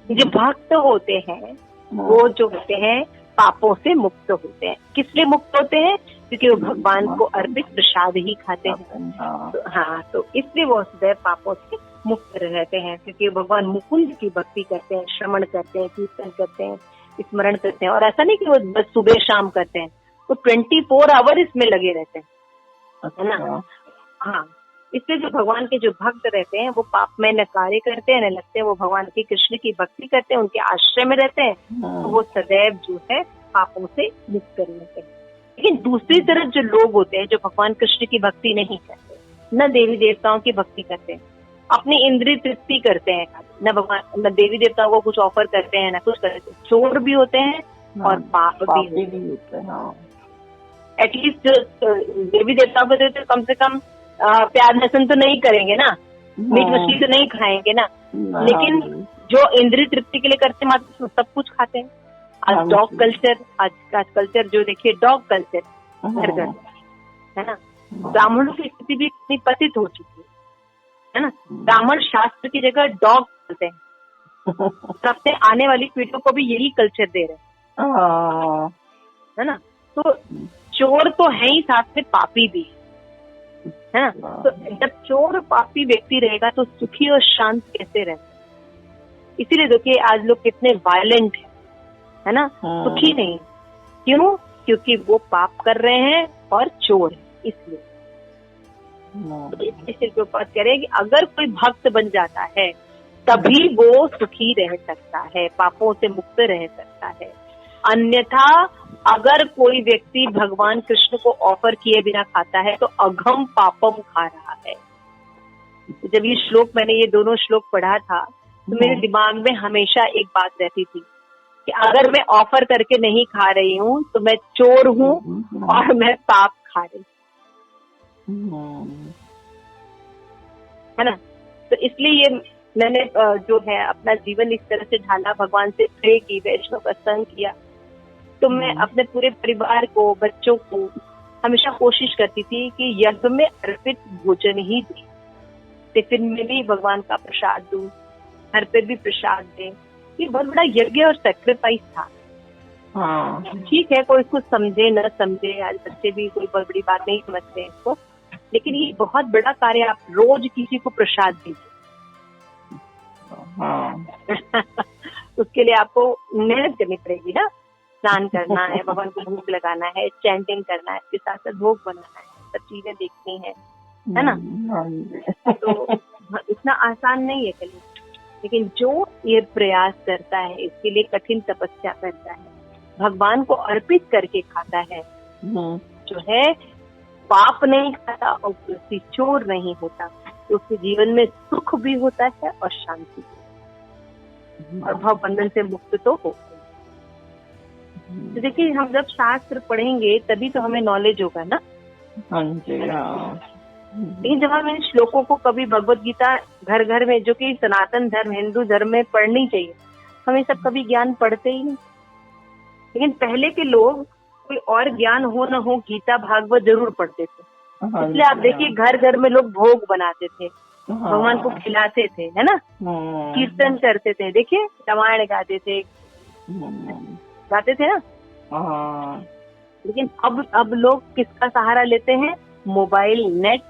जो भक्त होते हैं वो जो होते हैं पापों से मुक्त होते हैं। किस लिए मुक्त होते हैं? क्योंकि वो भगवान को अर्पित प्रसाद ही खाते हैं। तो इसलिए वो सदैव पापों से मुक्त रहते हैं, क्योंकि भगवान मुकुंद की भक्ति करते हैं, श्रवण करते हैं, कीर्तन करते हैं, स्मरण करते हैं। और ऐसा नहीं कि वो बस सुबह शाम करते हैं, वो 24 आवर इसमें लगे रहते हैं, है ना। हाँ, इसलिए जो भगवान के जो भक्त रहते हैं वो पाप में न कार्य करते हैं न लगते हैं, वो भगवान की कृष्ण की भक्ति करते हैं, उनके आश्रय में रहते हैं, तो वो सदैव जो है पापों से मुक्त रहते हैं। लेकिन दूसरी तरफ जो लोग होते हैं जो भगवान कृष्ण की भक्ति नहीं करते, न देवी देवताओं की भक्ति करते हैं, अपनी इंद्रिय तृप्ति करते हैं, न भगवान न देवी देवताओं को कुछ ऑफर करते हैं, न कुछ करते हैं, चोर भी होते हैं और पाप भी होते हैं। एटलीस्ट जो देवी देवताओं को देते कम से कम प्याज लहसुन तो नहीं करेंगे ना, मीट मछली तो नहीं खाएंगे ना, लेकिन जो इंद्रिय तृप्ति के लिए करते मात्र सब कुछ खाते हैं। आज डॉग कल्चर, आज कल्चर जो देखिए डॉग कल्चर घर घर है ना, ब्राह्मणों की स्थिति भी इतनी पतित हो चुकी है ना। ब्राह्मण शास्त्र की जगह डॉग बोलते हैं, सबसे आने वाली पीढ़ियों को भी यही कल्चर दे रहे हैं, है ना। तो चोर तो है ही, साथ में पापी भी है ना। तो जब चोर और पापी व्यक्ति रहेगा तो सुखी और शांत कैसे रहेगा। इसीलिए देखिए आज लोग कितने वायलेंट है ना, सुखी नहीं। क्यों? क्योंकि वो पाप कर रहे हैं और चोर है, इसलिए। इसलिए प्रभुपाद कह रहे हैं कि अगर कोई भक्त बन जाता है तभी वो सुखी रह सकता है, पापों से मुक्त रह सकता है। अन्यथा अगर कोई व्यक्ति भगवान कृष्ण को ऑफर किए बिना खाता है तो अघम पापम खा रहा है। जब ये श्लोक, मैंने ये दोनों श्लोक पढ़ा था तो मेरे दिमाग में हमेशा एक बात रहती थी कि अगर मैं ऑफर करके नहीं खा रही हूँ तो मैं चोर हूँ और मैं पाप खा रही हूँ, है ना। तो इसलिए ये मैंने जो है अपना जीवन इस तरह से ढाला, भगवान से प्रे की, वैष्णव का संग किया। तो मैं अपने पूरे परिवार को, बच्चों को हमेशा कोशिश करती थी कि यज्ञ में अर्पित भोजन ही दे, टिफिन में भी भगवान का प्रसाद दूं, घर पे भी प्रसाद दें। ये बहुत बड़ा यज्ञ और सैक्रिफाइस था। ठीक है, कोई इसको समझे न समझे, आज बच्चे भी कोई बहुत बड़ी बात नहीं समझते हैं इसको, लेकिन ये बहुत बड़ा कार्य। आप रोज किसी को प्रसाद दीजिए, उसके लिए आपको मेहनत करनी पड़ेगी ना। स्नान करना है, भगवान को भोग लगाना है, चैंटिंग करना है, इसके साथ साथ भोग बनाना है, सब चीजें देखनी है ना। तो इतना आसान नहीं है कभी, लेकिन जो ये प्रयास करता है, इसके लिए कठिन तपस्या करता है, भगवान को अर्पित करके खाता है, जो है पाप नहीं खाता और उसकी चोर नहीं होता, तो उसके जीवन में सुख भी होता है और शांति और भव बंधन से मुक्त तो हो। तो देखिए, हम जब शास्त्र पढ़ेंगे तभी तो हमें नॉलेज होगा ना। लेकिन जब हम इन श्लोकों को कभी भगवत गीता घर घर में, जो कि सनातन धर्म, हिंदू धर्म में पढ़नी चाहिए, हमें सब कभी ज्ञान पढ़ते ही नहीं। लेकिन पहले के लोग कोई और ज्ञान हो न हो, गीता भागवत जरूर पढ़ते थे। इसलिए आप देखिए घर घर में लोग भोग बनाते थे, भगवान को खिलाते थे, है ना, कीर्तन करते थे, देखिए रामायण गाते थे ना। लेकिन अब लोग किसका सहारा लेते हैं? मोबाइल, नेट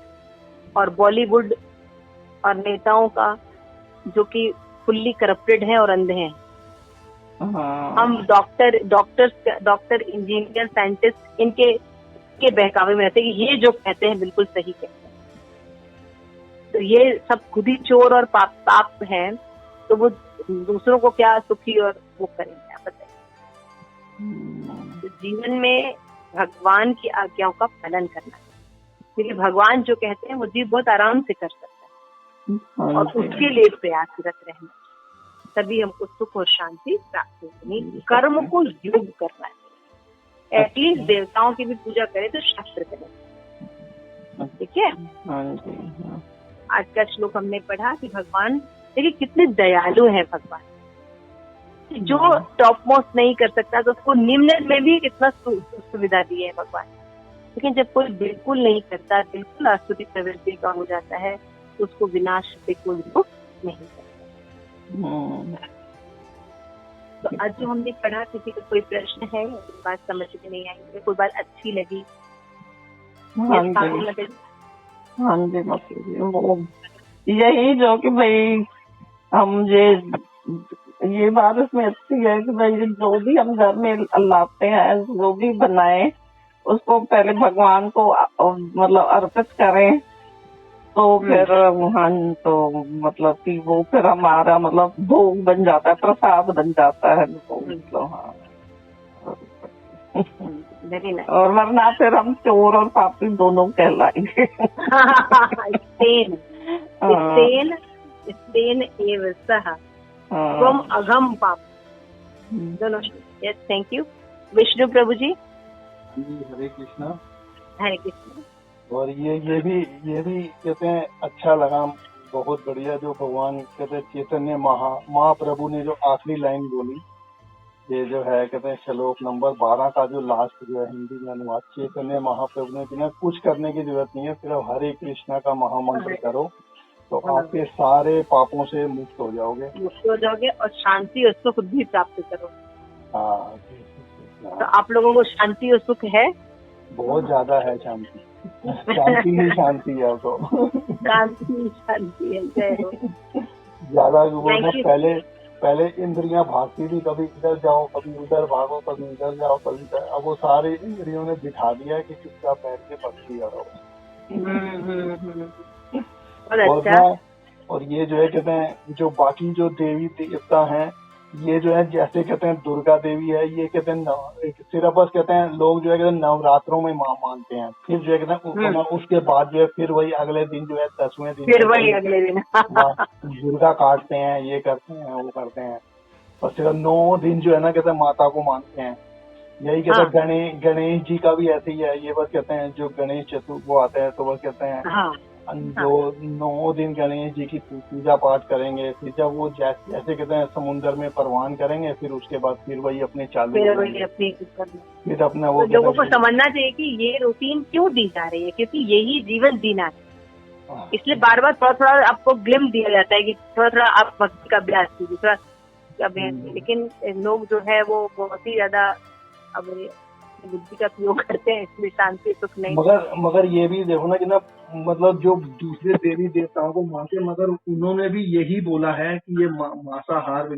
और बॉलीवुड और नेताओं का, जो कि फुल्ली करप्टेड है और अंधे हैं। हम डॉक्टर, इंजीनियर, साइंटिस्ट इनके बहकावे में रहते हैं कि ये जो कहते हैं बिल्कुल सही कहते हैं। तो ये सब खुद ही चोर और पाप है, तो वो दूसरों को क्या सुखी और वो करेंगे, आप बताइए। तो जीवन में भगवान की आज्ञाओं का पालन करना है, क्योंकि भगवान जो कहते हैं वो जीव बहुत आराम से कर सकता है, और उसके लिए प्रयासरत रहना, तभी हमको सुख और शांति प्राप्त होगी। कर्म को योग करना है, एटलीस्ट देवताओं की भी पूजा करें तो शास्त्र करें, ठीक है। आज का श्लोक हमने पढ़ा कि भगवान देखिए कितने दयालु हैं भगवान। जो टॉप मोस्ट नहीं कर सकता तो उसको निम्न में भी कितना सुविधा दी है भगवान। लेकिन जब कोई बिल्कुल नहीं करता, बिल्कुल आसुरी प्रवृत्ति का हो जाता है, तो उसको विनाश से कोई दुख नहीं करता। तो आज जो हमने पढ़ा, किसी का कोई प्रश्न है, कोई बात समझ में नहीं आई, कोई बात अच्छी लगी? हाँ जी, मतलब यही जो कि भाई हम ये बात इसमें अच्छी है कि भाई जो भी हम घर में लाते हैं, जो भी बनाए, उसको पहले भगवान को मतलब अर्पित करें, तो फिर हाँ, तो मतलब कि वो फिर हमारा मतलब भोग बन जाता है, प्रसाद बन जाता है, मतलब हाँ। और वरना फिर हम चोर और पापी दोनों कहलाएंगे। स्तेन एव सह त्वम अघम पाप, दोनों। Yes, thank you. Vishnu Prabhu ji. Hare Krishna. Hare Krishna. और ये भी कहते हैं अच्छा लगा, बहुत बढ़िया, जो भगवान कहते हैं चैतन्य महाप्रभु ने जो आखिरी लाइन बोली, ये जो है कहते हैं श्लोक नंबर 12 का जो लास्ट जो है हिंदी में अनुवाद, चैतन्य महाप्रभु ने बिना कुछ करने की जरूरत नहीं है, सिर्फ हरे कृष्णा का महामंत्र करो तो आपके सारे पापों से मुक्त हो जाओगे। मुक्त हो जाओगे और शांति और सुख भी प्राप्त करो। हाँ, तो आप लोगों को शांति और सुख है? बहुत ज्यादा है शांति। शांति ही शांति है तो। शांति है, जय हो। ज्यादा वो पहले इंद्रियां भागती थी, कभी इधर जाओ कभी उधर भागो, कभी इधर जाओ कभी इधर, अब वो सारे इंद्रियों ने बिठा दिया है कि चुपचाप बैठ के भक्ति करो। और ये जो है कहते हैं जो बाकी जो देवी देवता हैं, ये जो है जैसे कहते हैं दुर्गा देवी है, ये कहते हैं सिर्फ बस कहते हैं लोग जो है कहते हैं नवरात्रों में माँ मानते हैं, फिर जो है कहते हैं उसके बाद जो है फिर वही अगले दिन जो है 10वें दिन फिर वही अगले दिन दुर्गा काटते हैं, ये करते हैं वो करते हैं, और सिर्फ 9 दिन जो है ना कहते हैं माता को मानते हैं। यही कहते हैं गणेश जी का भी ऐसे ही है, ये बस कहते हैं जो गणेश चतुर्थी वो आते हैं तो बस कहते हैं जो 9 दिन गणेश जी की पूजा पाठ करेंगे, फिर जब वो जैसे कहते हैं समुद्र में परवान करेंगे, फिर उसके बाद फिर वही अपने चालू फिर अपना वो लोगों को समझना चाहिए कि ये रूटीन क्यों दी जा रही है, क्योंकि यही जीवन जीना है। इसलिए बार बार थोड़ा थोड़ा आपको ग्लिम्स दिया जाता है कि थोड़ा थोड़ा आप भक्ति का अभ्यास कीजिए, थोड़ा अभ्यास, लेकिन लोग जो है वो बहुत ही ज्यादा अब बुद्धि का प्रयोग करते हैं, इसलिए शांति सुख नहीं। मगर ये भी देखो ना कि ना मतलब जो दूसरे देवी देवताओं को मानते, मगर उन्होंने भी यही बोला है कि ये मांसाहार